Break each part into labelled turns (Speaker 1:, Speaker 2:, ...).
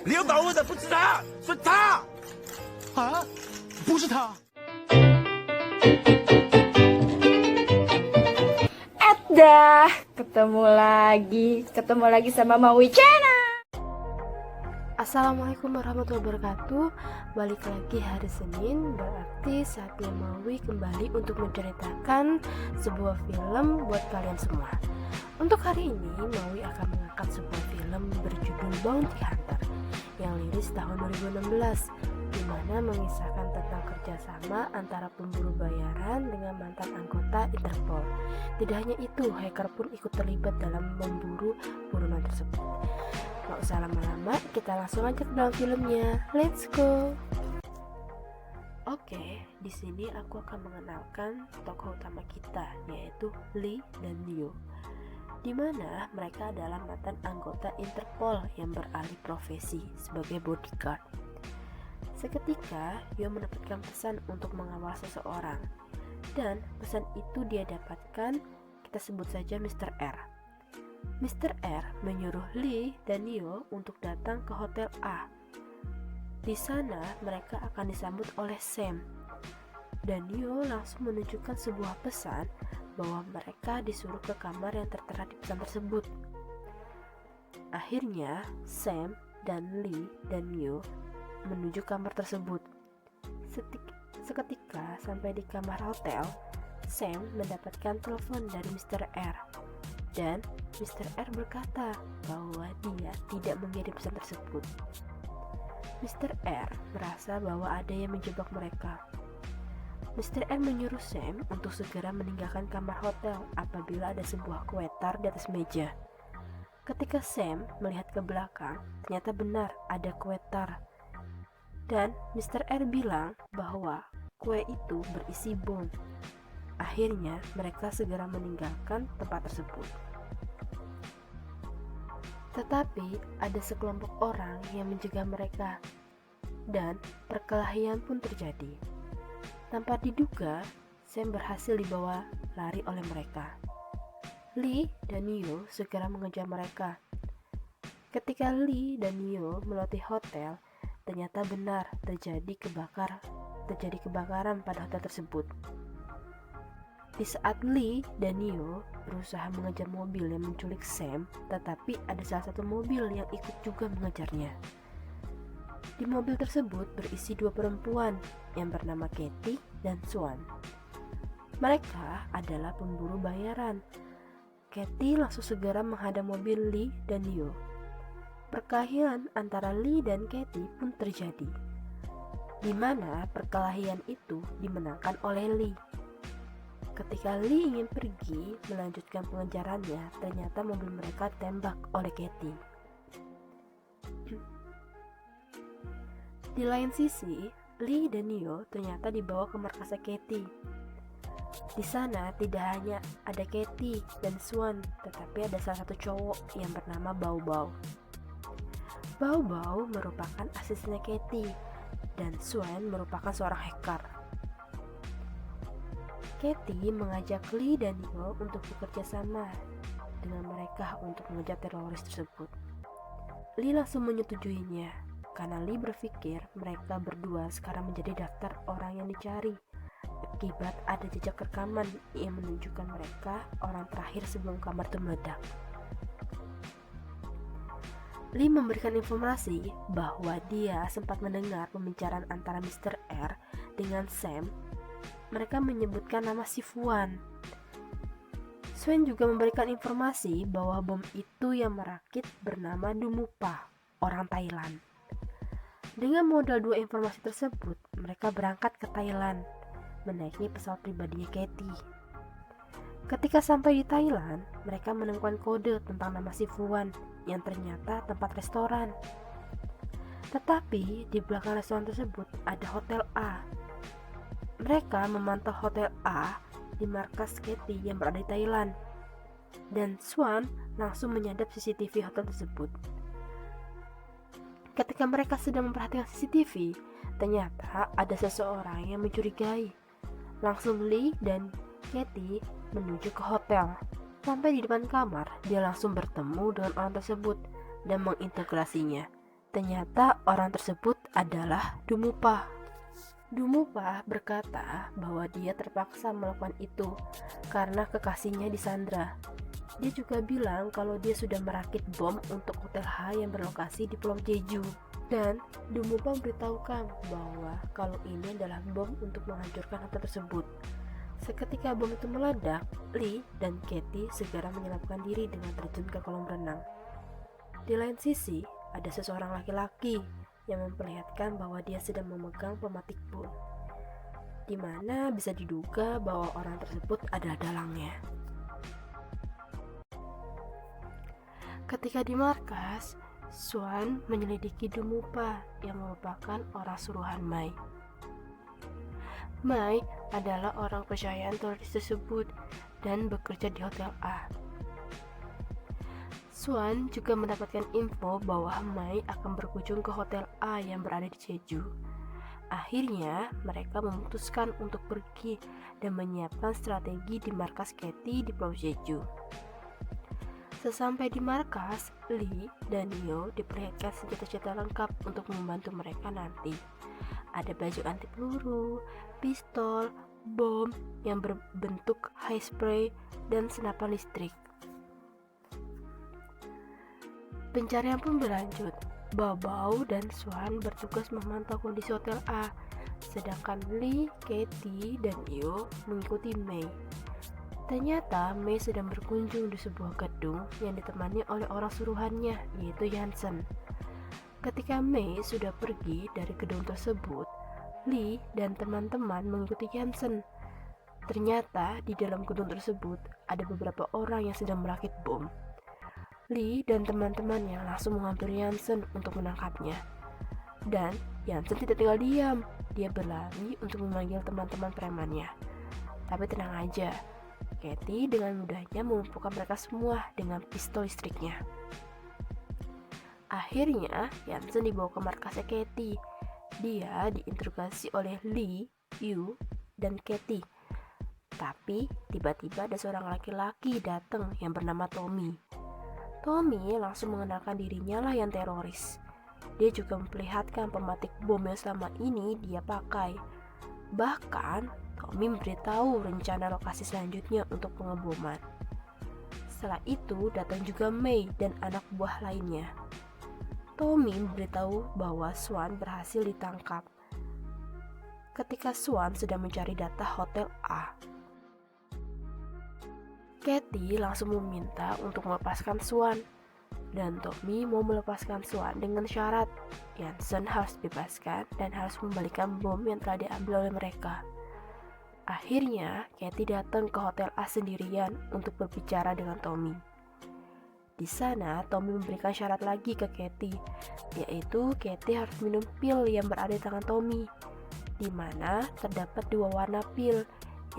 Speaker 1: 领导问的不是他，是他
Speaker 2: 啊，不是他。
Speaker 3: Dah, ketemu lagi sama Maui Channel.
Speaker 4: Assalamualaikum warahmatullahi wabarakatuh. Balik lagi hari Senin, berarti saatnya Maui kembali untuk menceritakan sebuah film buat kalian semua. Untuk hari ini, Maui akan mengangkat sebuah film berjudul Bounty Hunter yang rilis tahun 2016, di mana mengisahkan tentang kerjasama antara pemburu bayaran dengan mantan anggota Interpol. Tidak hanya itu, hacker pun ikut terlibat dalam memburu buronan tersebut. Gak usah lama-lama, kita langsung aja ke dalam filmnya. Let's go. Oke, di sini aku akan mengenalkan tokoh utama kita, yaitu Lee dan Neo, di mana mereka adalah mantan anggota Interpol yang beralih profesi sebagai bodyguard. Seketika, Yo mendapatkan pesan untuk mengawal seseorang, dan pesan itu dia dapatkan, kita sebut saja Mr. R. Mr. R menyuruh Lee dan Neo untuk datang ke Hotel A. Di sana mereka akan disambut oleh Sam, dan Neo langsung menunjukkan sebuah pesan bahwa mereka disuruh ke kamar yang tertera di pesan tersebut. Akhirnya Sam dan Lee dan Neo menuju kamar tersebut. Seketika sampai di kamar hotel, Sam mendapatkan telepon dari Mr. R. Dan Mr. R berkata bahwa dia tidak mengirim pesan tersebut. Mr. R merasa bahwa ada yang menjebak mereka. Mr. R menyuruh Sam untuk segera meninggalkan kamar hotel apabila ada sebuah kue tar di atas meja. Ketika Sam melihat ke belakang, ternyata benar ada kue tar. Dan Mr. R bilang bahwa kue itu berisi bom. Akhirnya mereka segera meninggalkan tempat tersebut. Tetapi ada sekelompok orang yang mencegah mereka, dan perkelahian pun terjadi. Tanpa diduga, Sam berhasil dibawa lari oleh mereka. Lee dan Neo segera mengejar mereka. Ketika Lee dan Neo melewati hotel, ternyata benar terjadi kebakaran pada hotel tersebut. Di saat Lee dan Neo berusaha mengejar mobil yang menculik Sam, tetapi ada salah satu mobil yang ikut juga mengejarnya. Di mobil tersebut berisi dua perempuan yang bernama Katie dan Swan. Mereka adalah pemburu bayaran. Katie langsung segera menghadang mobil Lee dan Neo. Perkelahian antara Lee dan Katie pun terjadi, di mana perkelahian itu dimenangkan oleh Lee. Ketika Lee ingin pergi melanjutkan pengejarannya, ternyata mobil mereka tembak oleh Katie. Di lain sisi, Lee dan Neo ternyata dibawa ke markasnya Katie. Di sana tidak hanya ada Katie dan Swan, tetapi ada salah satu cowok yang bernama Bao Bao. Bao Bao merupakan asistennya Katie, dan Swan merupakan seorang hacker. Katie mengajak Lee dan Neo untuk bekerja sama dengan mereka untuk mengejar teroris tersebut. Lee langsung menyetujuinya, karena Lee berpikir mereka berdua sekarang menjadi daftar orang yang dicari, akibat ada jejak rekaman yang menunjukkan mereka orang terakhir sebelum kamar itu meledak. Lee memberikan informasi bahwa dia sempat mendengar pembicaraan antara Mr. R dengan Sam. Mereka menyebutkan nama si Fuan. Swan juga memberikan informasi bahwa bom itu yang merakit bernama Dumupa, orang Thailand. Dengan modal dua informasi tersebut, mereka berangkat ke Thailand, menaiki pesawat pribadinya Katie. Ketika sampai di Thailand, mereka menemukan kode tentang nama si Fuan yang ternyata tempat restoran. Tetapi di belakang restoran tersebut ada Hotel A. Mereka memantau Hotel A di markas Katie yang berada di Thailand, dan Swan langsung menyadap CCTV hotel tersebut. Ketika mereka sedang memperhatikan CCTV, ternyata ada seseorang yang mencurigai. Langsung Lee dan Katie menuju ke hotel. Sampai di depan kamar, dia langsung bertemu dengan orang tersebut dan mengintegrasinya. Ternyata orang tersebut adalah Dumupah. Dumupah berkata bahwa dia terpaksa melakukan itu karena kekasihnya disandra. Dia juga bilang kalau dia sudah merakit bom untuk Hotel H yang berlokasi di Pulau Jeju. Dan Dumupah memberitahukan bahwa kalau ini adalah bom untuk menghancurkan hotel tersebut. Seketika bom itu meledak, Lee dan Katie segera menyelamatkan diri dengan terjun ke kolam renang. Di lain sisi, ada seseorang laki-laki yang memperlihatkan bahwa dia sedang memegang pematik bom, di mana bisa diduga bahwa orang tersebut adalah dalangnya. Ketika di markas, Swan menyelidiki Dumupah yang merupakan orang suruhan Mai. Mai adalah orang kepercayaan teroris tersebut dan bekerja di Hotel A. Swan juga mendapatkan info bahwa Mai akan berkunjung ke Hotel A yang berada di Jeju. Akhirnya, mereka memutuskan untuk pergi dan menyiapkan strategi di markas Katie di Pulau Jeju. Sesampai di markas, Lee dan Yo diperlihatkan senjata-senjata lengkap untuk membantu mereka nanti. Ada baju anti peluru, pistol, bom yang berbentuk high spray, dan senapan listrik. Pencarian pun berlanjut. Bao dan Swan bertugas memantau kondisi Hotel A, sedangkan Lee, Katie, dan Yo mengikuti Mei. Ternyata Mei sedang berkunjung di sebuah gedung yang ditemani oleh orang suruhannya, yaitu Yansen. Ketika Mei sudah pergi dari gedung tersebut, Lee dan teman-teman mengikuti Yansen. Ternyata di dalam gedung tersebut ada beberapa orang yang sedang merakit bom. Lee dan teman-temannya langsung menghampiri Yansen untuk menangkapnya. Dan Yansen tidak tinggal diam, dia berlari untuk memanggil teman-teman premannya. Tapi tenang aja, Katie dengan mudahnya melumpuhkan mereka semua dengan pistol listriknya. Akhirnya, Yansen dibawa ke markasnya Katie. Dia diinterogasi oleh Lee, Yu, dan Katie. Tapi, tiba-tiba ada seorang laki-laki datang yang bernama Tommy. Tommy langsung mengenalkan dirinya lah yang teroris. Dia juga memperlihatkan pematik bom yang selama ini dia pakai. Bahkan, Tommy memberitahu rencana lokasi selanjutnya untuk pengeboman. Setelah itu datang juga Mei dan anak buah lainnya. Tommy memberitahu bahwa Swan berhasil ditangkap ketika Swan sedang mencari data Hotel A. Katie langsung meminta untuk melepaskan Swan, dan Tommy mau melepaskan Swan dengan syarat Yansen harus dibebaskan dan harus membalikan bom yang telah diambil oleh mereka. Akhirnya, Katie datang ke Hotel A sendirian untuk berbicara dengan Tommy. Di sana, Tommy memberikan syarat lagi ke Katie, yaitu Katie harus minum pil yang berada di tangan Tommy, di mana terdapat dua warna pil,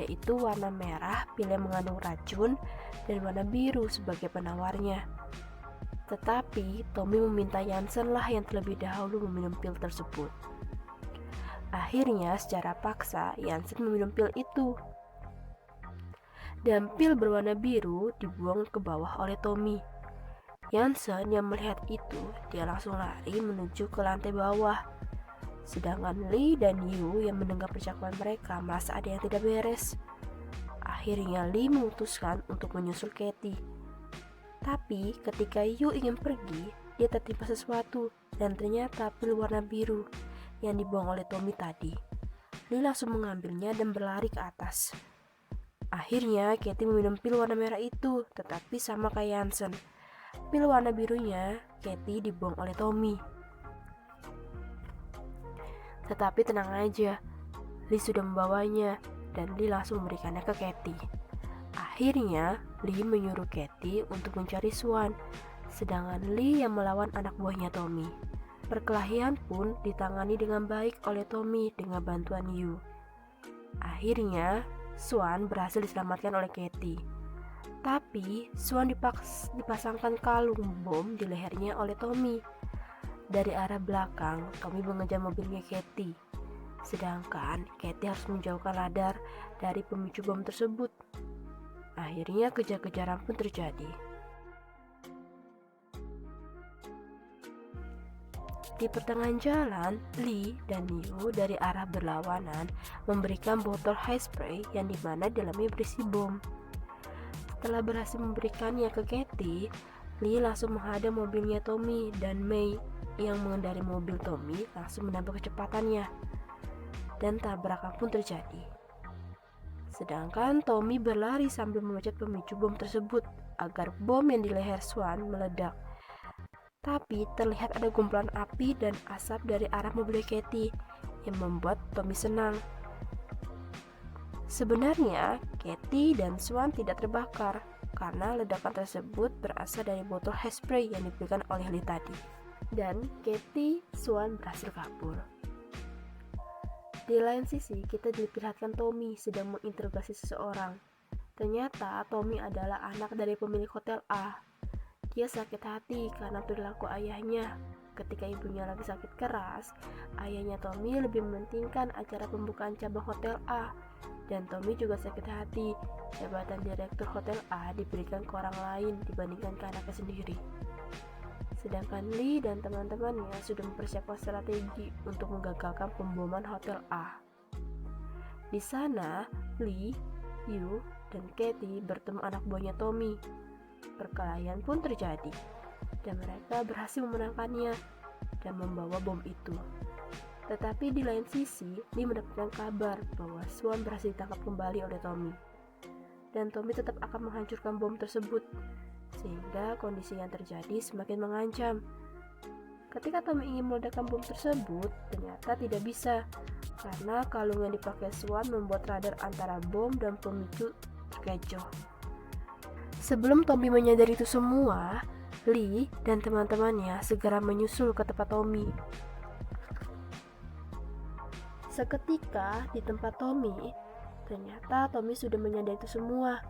Speaker 4: yaitu warna merah, pil yang mengandung racun, dan warna biru sebagai penawarnya. Tetapi, Tommy meminta Yansen lah yang terlebih dahulu meminum pil tersebut. Akhirnya, secara paksa, Yansen meminum pil itu. Dan pil berwarna biru dibuang ke bawah oleh Tommy. Yansen yang melihat itu, dia langsung lari menuju ke lantai bawah. Sedangkan Lee dan Yu yang mendengar percakapan mereka merasa ada yang tidak beres. Akhirnya Lee memutuskan untuk menyusul Katie. Tapi ketika Yu ingin pergi, dia tertimpa sesuatu dan ternyata pil warna biru yang dibuang oleh Tommy tadi. Lee langsung mengambilnya dan berlari ke atas. Akhirnya Katie meminum pil warna merah itu, tetapi sama kayak Yansen. Pil warna birunya Katie dibuang oleh Tommy. Tetapi tenang aja, Lee sudah membawanya dan Lee langsung memberikannya ke Katie. Akhirnya Lee menyuruh Katie untuk mencari Swan, sedangkan Lee yang melawan anak buahnya Tommy. Perkelahian pun ditangani dengan baik oleh Tommy dengan bantuan Yu. Akhirnya, Swan berhasil diselamatkan oleh Katie. Tapi, Swan dipasangkan kalung bom di lehernya oleh Tommy. Dari arah belakang, Tommy mengejar mobilnya Katie. Sedangkan, Katie harus menjauhkan radar dari pemicu bom tersebut. Akhirnya, kejar-kejaran pun terjadi. Di pertengahan jalan, Lee dan Yu dari arah berlawanan memberikan botol hairspray yang dimana dalamnya berisi bom. Setelah berhasil memberikannya ke Katie, Lee langsung menghadang mobilnya Tommy dan Mei yang mengendarai mobil Tommy langsung menambah kecepatannya. Dan tabrakan pun terjadi. Sedangkan Tommy berlari sambil memencet pemicu bom tersebut agar bom yang di leher Swan meledak. Tapi terlihat ada gumpalan api dan asap dari arah mobil Katie yang membuat Tommy senang. Sebenarnya Katie dan Swan tidak terbakar karena ledakan tersebut berasal dari botol hairspray yang diberikan oleh Lee tadi. Dan Katie, Swan berhasil kabur. Di lain sisi, kita diperlihatkan Tommy sedang menginterogasi seseorang. Ternyata Tommy adalah anak dari pemilik hotel A. Dia sakit hati karena perilaku ayahnya. Ketika ibunya lagi sakit keras, ayahnya Tommy lebih mementingkan acara pembukaan cabang hotel A. Dan Tommy juga sakit hati, jabatan direktur hotel A diberikan ke orang lain dibandingkan ke anaknya sendiri. Sedangkan Lee dan teman-temannya sudah mempersiapkan strategi untuk menggagalkan pemboman hotel A. Di sana, Lee, Yu, dan Katie bertemu anak buahnya Tommy. Perkelahian pun terjadi, dan mereka berhasil memenangkannya dan membawa bom itu. Tetapi di lain sisi, Lee mendapatkan kabar bahwa Swan berhasil ditangkap kembali oleh Tommy. Dan Tommy tetap akan menghancurkan bom tersebut, sehingga kondisi yang terjadi semakin mengancam. Ketika Tommy ingin meledakkan bom tersebut, ternyata tidak bisa, karena kalung yang dipakai Swan membuat radar antara bom dan pemicu terkecoh. Sebelum Tommy menyadari itu semua, Lee dan teman-temannya segera menyusul ke tempat Tommy. Seketika di tempat Tommy, ternyata Tommy sudah menyadari itu semua,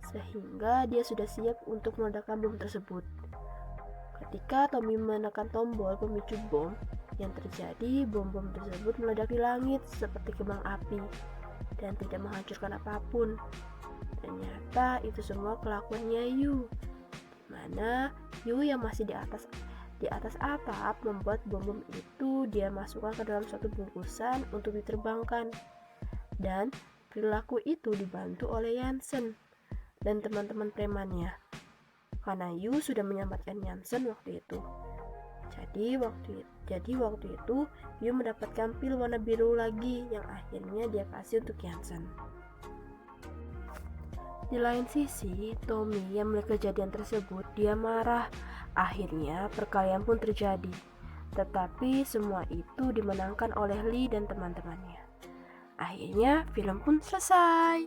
Speaker 4: sehingga dia sudah siap untuk meledakkan bom tersebut. Ketika Tommy menekan tombol pemicu bom, yang terjadi bom-bom tersebut meledak di langit seperti kembang api dan tidak menghancurkan apapun. Ternyata itu semua kelakuannya Yu, dimana Yu yang masih di atas atap membuat bom-bom itu dia masukkan ke dalam suatu bungkusan untuk diterbangkan. Dan perilaku itu dibantu oleh Jansen dan teman-teman premannya, karena Yu sudah menyelamatkan Jansen waktu itu. Jadi waktu itu Yu mendapatkan pil warna biru lagi yang akhirnya dia kasih untuk Jansen. Di lain sisi, Tommy yang melihat kejadian tersebut, dia marah. Akhirnya perkelahian pun terjadi. Tetapi semua itu dimenangkan oleh Lee dan teman-temannya. Akhirnya film pun selesai.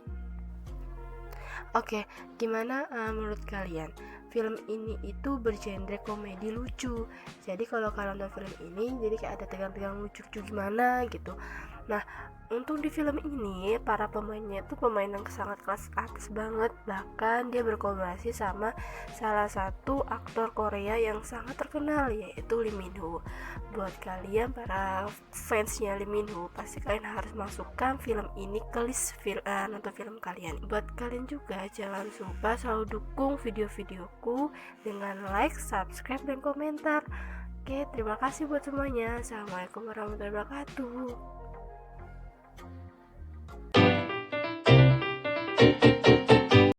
Speaker 4: Oke, gimana menurut kalian? Film ini itu bergenre komedi lucu. Jadi kalau kalian nonton film ini, jadi kayak ada tegang-tegang lucu gimana gitu. Nah, untuk di film ini para pemainnya itu pemain yang sangat kelas atas banget. Bahkan dia berkolaborasi sama salah satu aktor Korea yang sangat terkenal, yaitu Lee Min Ho. Buat kalian para fansnya Lee Min Ho, pasti kalian harus masukkan film ini ke list nonton film kalian. Buat kalian juga jangan lupa selalu dukung video-videoku dengan like, subscribe, dan komentar. Oke, terima kasih buat semuanya. Assalamualaikum warahmatullahi wabarakatuh.